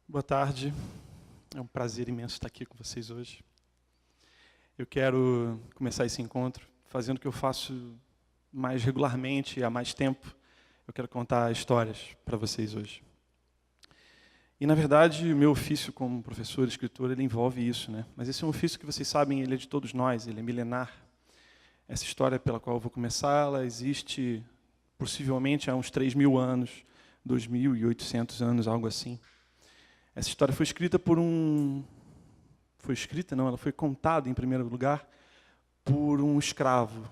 Boa tarde, é um prazer imenso estar aqui com vocês hoje. Eu quero começar esse encontro fazendo o que eu faço mais regularmente e há mais tempo. Eu quero contar histórias para vocês hoje. E, na verdade, o meu ofício como professor e escritor, ele envolve isso, né? Mas esse é um ofício que vocês sabem, ele é de todos nós, ele é milenar. Essa história pela qual eu vou começar, ela existe possivelmente há uns 3.000 anos, 2.800 anos, algo assim. Essa história foi escrita por um... ela foi contada, em primeiro lugar, por um escravo,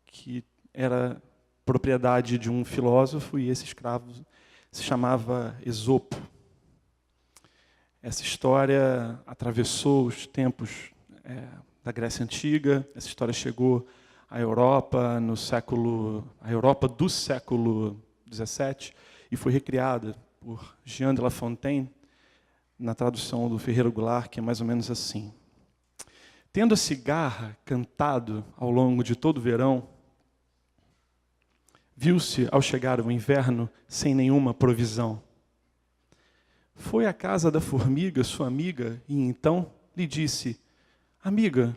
que era propriedade de um filósofo, e esse escravo se chamava Esopo. Essa história atravessou os tempos da Grécia Antiga, essa história chegou à Europa, a Europa do século XVII, e foi recriada por Jean de La Fontaine, na tradução do Ferreira Goulart, que é mais ou menos assim. Tendo a cigarra cantado ao longo de todo o verão, viu-se, ao chegar o inverno, sem nenhuma provisão. Foi à casa da formiga, sua amiga, e então lhe disse: amiga,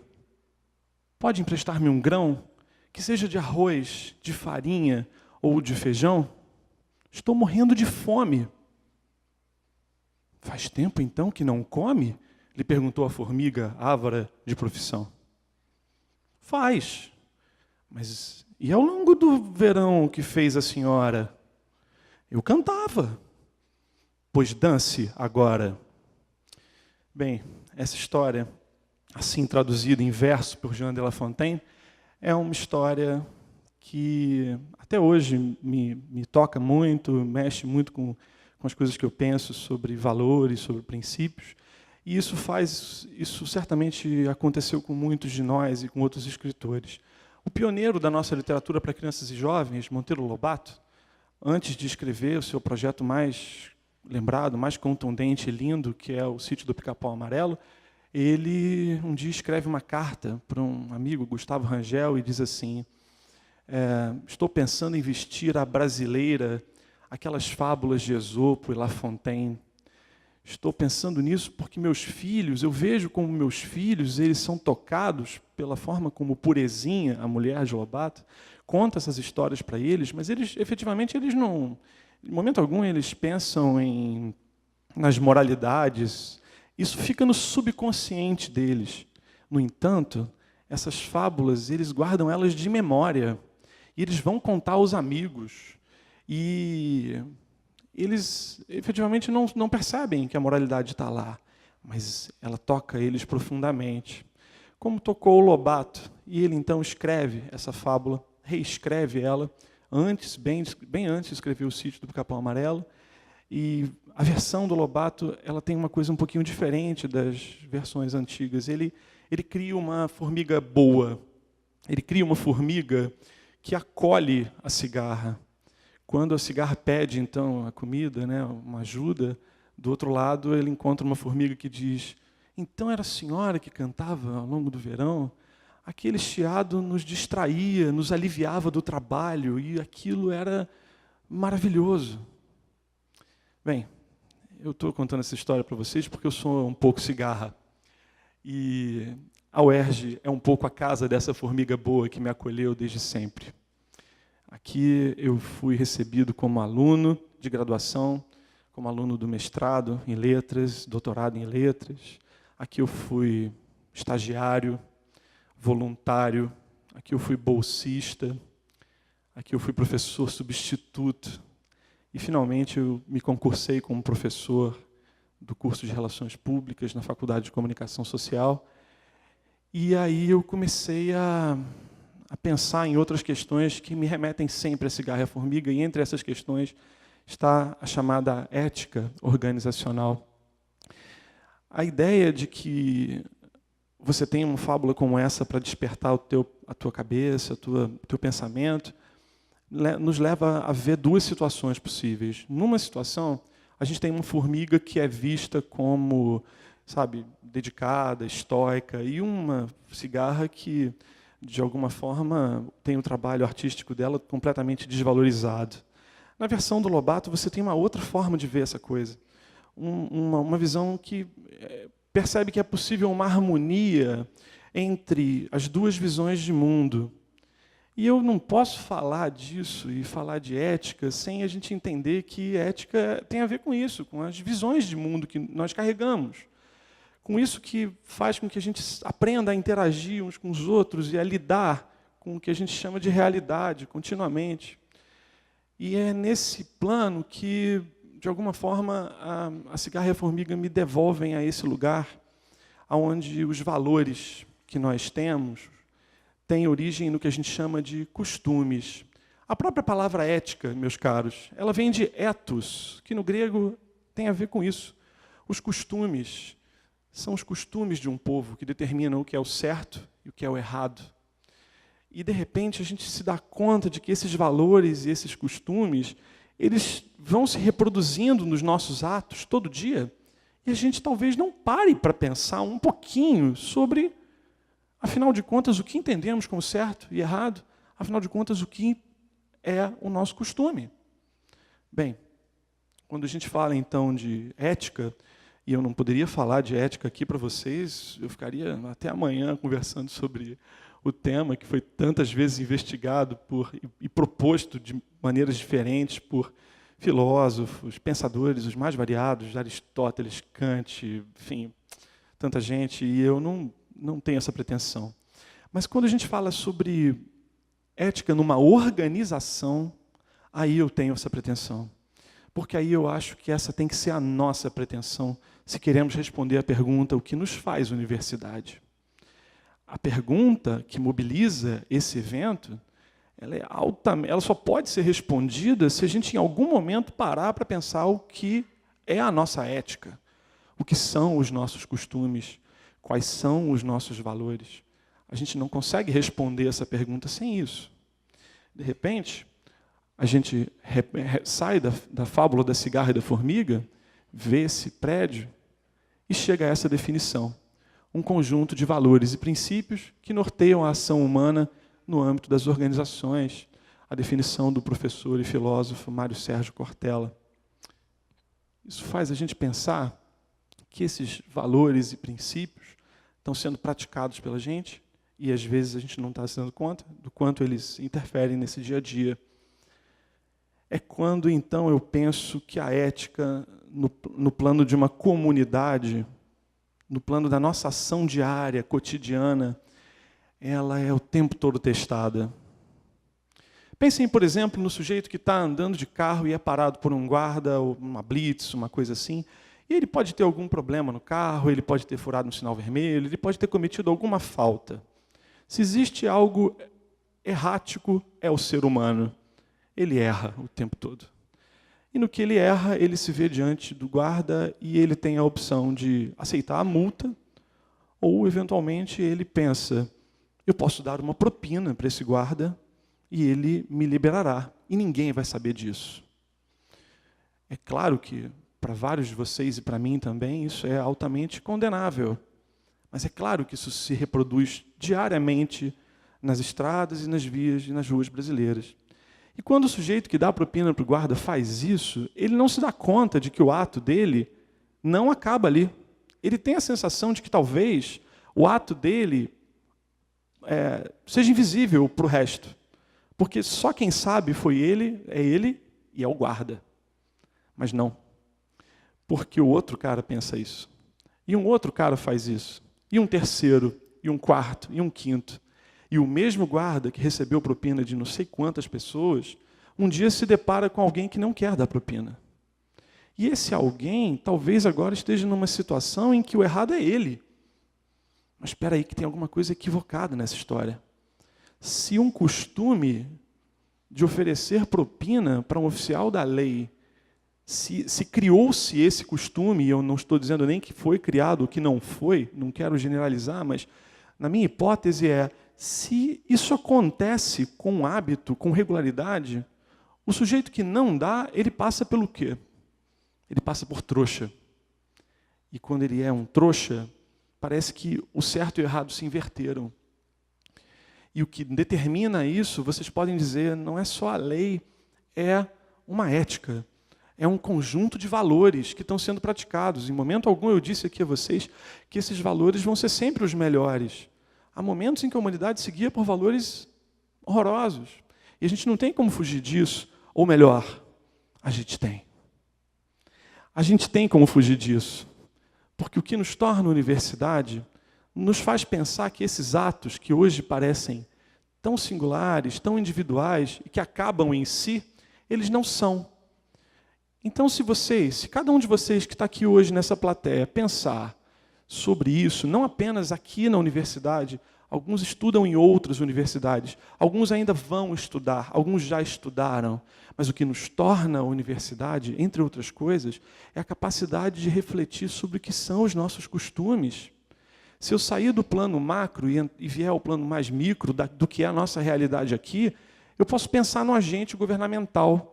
pode emprestar-me um grão, que seja de arroz, de farinha ou de feijão? Estou morrendo de fome. Faz tempo, então, que não come? Lhe perguntou a formiga, ávara de profissão. Faz. Mas e ao longo do verão que fez a senhora? Eu cantava. Pois dance agora. Bem, essa história, assim traduzida em verso por Jean de La Fontaine, é uma história que até hoje me toca muito, mexe muito com as coisas que eu penso sobre valores, sobre princípios. E isso certamente aconteceu com muitos de nós e com outros escritores. O pioneiro da nossa literatura para crianças e jovens, Monteiro Lobato, antes de escrever o seu projeto mais lembrado, mais contundente e lindo, que é o Sítio do Pica-Pau Amarelo, ele um dia escreve uma carta para um amigo, Gustavo Rangel, e diz assim: estou pensando em vestir a brasileira aquelas fábulas de Esopo e La Fontaine. Estou pensando nisso porque eu vejo como meus filhos, eles são tocados pela forma como Purezinha, a mulher de Lobato, conta essas histórias para eles, mas efetivamente, eles não, em momento algum, eles pensam nas moralidades. Isso fica no subconsciente deles. No entanto, essas fábulas, eles guardam elas de memória, e eles vão contar aos amigos. E eles efetivamente não percebem que a moralidade está lá, mas ela toca eles profundamente. Como tocou o Lobato, e ele então escreve essa fábula, reescreve ela, bem antes de escrever o Sítio do Pica-Pau Amarelo, e a versão do Lobato ela tem uma coisa um pouquinho diferente das versões antigas. Ele cria uma formiga boa, ele cria uma formiga que acolhe a cigarra. Quando a cigarra pede, então, a comida, né, uma ajuda, do outro lado ele encontra uma formiga que diz: então era a senhora que cantava ao longo do verão? Aquele chiado nos distraía, nos aliviava do trabalho, e aquilo era maravilhoso. Bem, eu estou contando essa história para vocês porque eu sou um pouco cigarra. E a UERJ é um pouco a casa dessa formiga boa que me acolheu desde sempre. Aqui eu fui recebido como aluno de graduação, como aluno do mestrado em letras, doutorado em letras. Aqui eu fui estagiário, voluntário. Aqui eu fui bolsista. Aqui eu fui professor substituto. E, finalmente, eu me concursei como professor do curso de Relações Públicas na Faculdade de Comunicação Social. E aí eu comecei a pensar em outras questões que me remetem sempre a cigarra e a formiga, e entre essas questões está a chamada ética organizacional. A ideia de que você tem uma fábula como essa para despertar a tua cabeça, o teu pensamento, nos leva a ver duas situações possíveis. Numa situação, a gente tem uma formiga que é vista como, dedicada, estoica, e uma cigarra que, de alguma forma, tem o trabalho artístico dela completamente desvalorizado. Na versão do Lobato, você tem uma outra forma de ver essa coisa. uma visão que percebe que é possível uma harmonia entre as duas visões de mundo. E eu não posso falar disso e falar de ética sem a gente entender que ética tem a ver com isso, com as visões de mundo que nós carregamos. Com isso que faz com que a gente aprenda a interagir uns com os outros e a lidar com o que a gente chama de realidade continuamente. E é nesse plano que, de alguma forma, a cigarra e a formiga me devolvem a esse lugar onde os valores que nós temos têm origem no que a gente chama de costumes. A própria palavra ética, meus caros, ela vem de ethos, que no grego tem a ver com isso. Os costumes são os costumes de um povo que determinam o que é o certo e o que é o errado. E, de repente, a gente se dá conta de que esses valores e esses costumes, eles vão se reproduzindo nos nossos atos todo dia, e a gente talvez não pare para pensar um pouquinho sobre, afinal de contas, o que entendemos como certo e errado, afinal de contas, o que é o nosso costume. Bem, quando a gente fala, então, de ética, e eu não poderia falar de ética aqui para vocês, eu ficaria até amanhã conversando sobre o tema que foi tantas vezes investigado e proposto de maneiras diferentes por filósofos, pensadores, os mais variados, Aristóteles, Kant, enfim, tanta gente, e eu não tenho essa pretensão. Mas quando a gente fala sobre ética numa organização, aí eu tenho essa pretensão. Porque aí eu acho que essa tem que ser a nossa pretensão, se queremos responder à pergunta: o que nos faz universidade? A pergunta que mobiliza esse evento, ela só pode ser respondida se a gente, em algum momento, parar para pensar o que é a nossa ética, o que são os nossos costumes, quais são os nossos valores. A gente não consegue responder essa pergunta sem isso. De repente, a gente sai da fábula da cigarra e da formiga, vê esse prédio e chega a essa definição: um conjunto de valores e princípios que norteiam a ação humana no âmbito das organizações, a definição do professor e filósofo Mário Sérgio Cortella. Isso faz a gente pensar que esses valores e princípios estão sendo praticados pela gente e, às vezes, a gente não está se dando conta do quanto eles interferem nesse dia a dia. É quando, então, eu penso que a ética, no plano de uma comunidade, no plano da nossa ação diária, cotidiana, ela é o tempo todo testada. Pensem, por exemplo, no sujeito que está andando de carro e é parado por um guarda, ou uma blitz, uma coisa assim, e ele pode ter algum problema no carro, ele pode ter furado um sinal vermelho, ele pode ter cometido alguma falta. Se existe algo errático, é o ser humano. Ele erra o tempo todo. E no que ele erra, ele se vê diante do guarda e ele tem a opção de aceitar a multa, ou, eventualmente, ele pensa: eu posso dar uma propina para esse guarda e ele me liberará. E ninguém vai saber disso. É claro que, para vários de vocês e para mim também, isso é altamente condenável. Mas é claro que isso se reproduz diariamente nas estradas e nas vias e nas ruas brasileiras. E quando o sujeito que dá a propina para o guarda faz isso, ele não se dá conta de que o ato dele não acaba ali. Ele tem a sensação de que talvez o ato dele seja invisível para o resto. Porque só quem sabe é ele e é o guarda. Mas não. Porque o outro cara pensa isso. E um outro cara faz isso. E um terceiro, e um quarto, e um quinto. E o mesmo guarda que recebeu propina de não sei quantas pessoas, um dia se depara com alguém que não quer dar propina. E esse alguém talvez agora esteja numa situação em que o errado é ele. Mas espera aí que tem alguma coisa equivocada nessa história. Se um costume de oferecer propina para um oficial da lei, se criou-se esse costume, e eu não estou dizendo nem que foi criado ou que não foi, não quero generalizar, mas na minha hipótese se isso acontece com hábito, com regularidade, o sujeito que não dá, ele passa pelo quê? Ele passa por trouxa. E quando ele é um trouxa, parece que o certo e o errado se inverteram. E o que determina isso, vocês podem dizer, não é só a lei, é uma ética. É um conjunto de valores que estão sendo praticados. Em momento algum eu disse aqui a vocês que esses valores vão ser sempre os melhores. Há momentos em que a humanidade se guia por valores horrorosos. E a gente não tem como fugir disso. Ou melhor, a gente tem. A gente tem como fugir disso. Porque o que nos torna universidade nos faz pensar que esses atos que hoje parecem tão singulares, tão individuais e que acabam em si, eles não são. Então, se cada um de vocês que está aqui hoje nessa plateia pensar sobre isso, não apenas aqui na universidade, alguns estudam em outras universidades, alguns ainda vão estudar, alguns já estudaram, mas o que nos torna a universidade, entre outras coisas, é a capacidade de refletir sobre o que são os nossos costumes. Se eu sair do plano macro e vier ao plano mais micro do que é a nossa realidade aqui, eu posso pensar no agente governamental,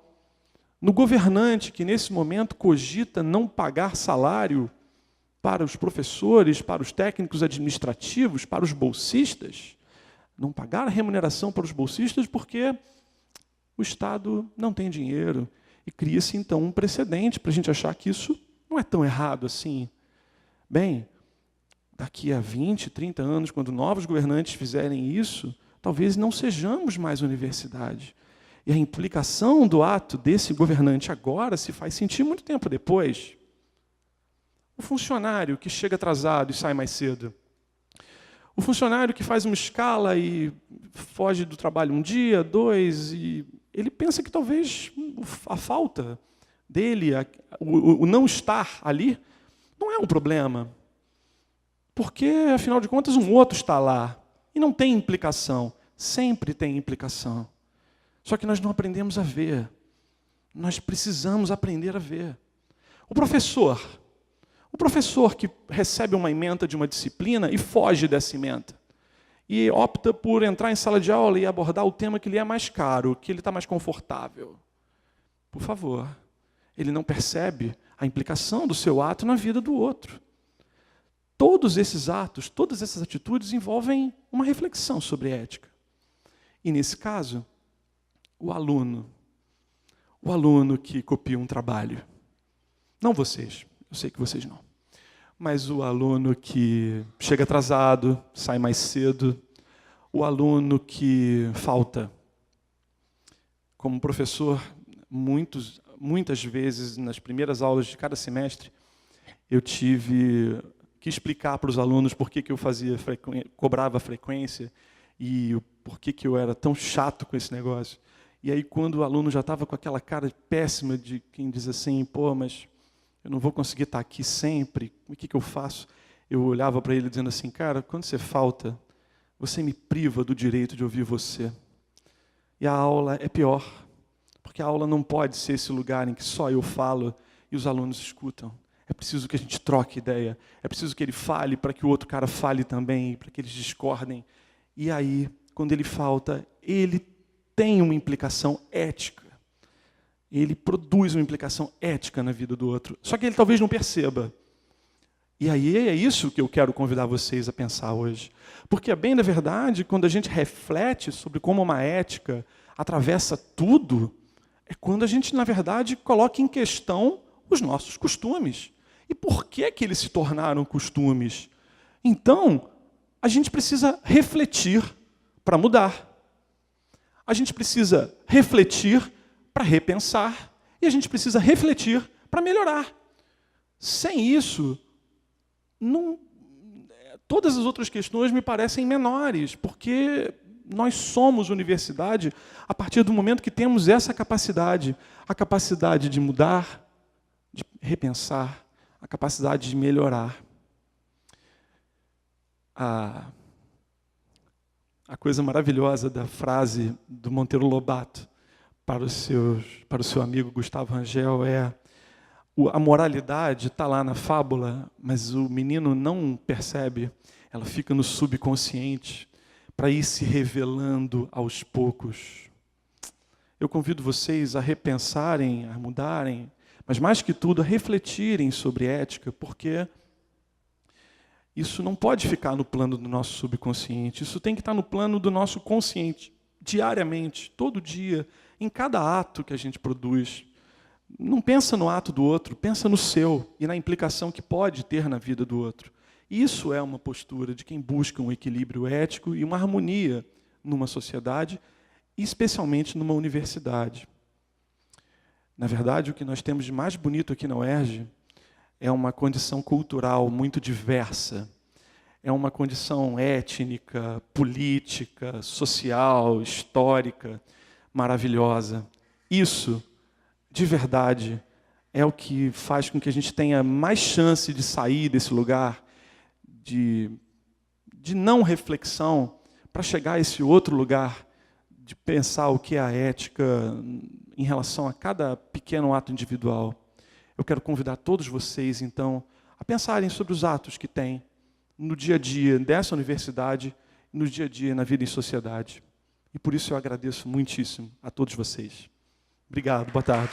no governante que, nesse momento, cogita não pagar salário para os professores, para os técnicos administrativos, para os bolsistas, não pagar a remuneração para os bolsistas porque o Estado não tem dinheiro. E cria-se, então, um precedente para a gente achar que isso não é tão errado assim. Bem, daqui a 20, 30 anos, quando novos governantes fizerem isso, talvez não sejamos mais universidade. E a implicação do ato desse governante agora se faz sentir muito tempo depois. O funcionário que chega atrasado e sai mais cedo. O funcionário que faz uma escala e foge do trabalho um dia, 2, e ele pensa que talvez a falta dele, o não estar ali, não é um problema. Porque, afinal de contas, um outro está lá. E não tem implicação. Sempre tem implicação. Só que nós não aprendemos a ver. Nós precisamos aprender a ver. O professor que recebe uma ementa de uma disciplina e foge dessa ementa. E opta por entrar em sala de aula e abordar o tema que lhe é mais caro, que ele está mais confortável. Por favor, ele não percebe a implicação do seu ato na vida do outro. Todos esses atos, todas essas atitudes envolvem uma reflexão sobre ética. E, nesse caso, o aluno que copia um trabalho. Não vocês, eu sei que vocês não. Mas o aluno que chega atrasado, sai mais cedo. O aluno que falta. Como professor, muitas vezes, nas primeiras aulas de cada semestre, eu tive que explicar para os alunos por que eu cobrava frequência e por que eu era tão chato com esse negócio. E aí, quando o aluno já estava com aquela cara péssima de quem diz assim, pô, mas eu não vou conseguir estar aqui sempre, o que eu faço? Eu olhava para ele dizendo assim, cara, quando você falta, você me priva do direito de ouvir você. E a aula é pior, porque a aula não pode ser esse lugar em que só eu falo e os alunos escutam. É preciso que a gente troque ideia, é preciso que ele fale para que o outro cara fale também, para que eles discordem. E aí, quando ele falta, ele tem uma implicação ética. Ele produz uma implicação ética na vida do outro. Só que ele talvez não perceba. E aí é isso que eu quero convidar vocês a pensar hoje. Porque, a bem da verdade, quando a gente reflete sobre como uma ética atravessa tudo, é quando a gente, na verdade, coloca em questão os nossos costumes. E por que eles se tornaram costumes? Então, a gente precisa refletir para mudar. A gente precisa refletir para repensar. E a gente precisa refletir para melhorar. Sem isso, todas as outras questões me parecem menores, porque nós somos universidade a partir do momento que temos essa capacidade. A capacidade de mudar, de repensar, a capacidade de melhorar. A coisa maravilhosa da frase do Monteiro Lobato para o seu amigo Gustavo Rangel é: a moralidade está lá na fábula, mas o menino não percebe, ela fica no subconsciente para ir se revelando aos poucos. Eu convido vocês a repensarem, a mudarem, mas mais que tudo a refletirem sobre ética, porque isso não pode ficar no plano do nosso subconsciente, isso tem que estar no plano do nosso consciente, diariamente, todo dia, em cada ato que a gente produz, Não pensa no ato do outro, pensa no seu e na implicação que pode ter na vida do outro. Isso é uma postura de quem busca um equilíbrio ético e uma harmonia numa sociedade, e especialmente numa universidade. Na verdade, o que nós temos de mais bonito aqui na UERJ é uma condição cultural muito diversa. É uma condição étnica, política, social, histórica, maravilhosa. Isso, de verdade, é o que faz com que a gente tenha mais chance de sair desse lugar de não reflexão para chegar a esse outro lugar de pensar o que é a ética em relação a cada pequeno ato individual. Eu quero convidar todos vocês, então, a pensarem sobre os atos que têm no dia a dia dessa universidade, no dia a dia na vida em sociedade. E por isso eu agradeço muitíssimo a todos vocês. Obrigado, boa tarde.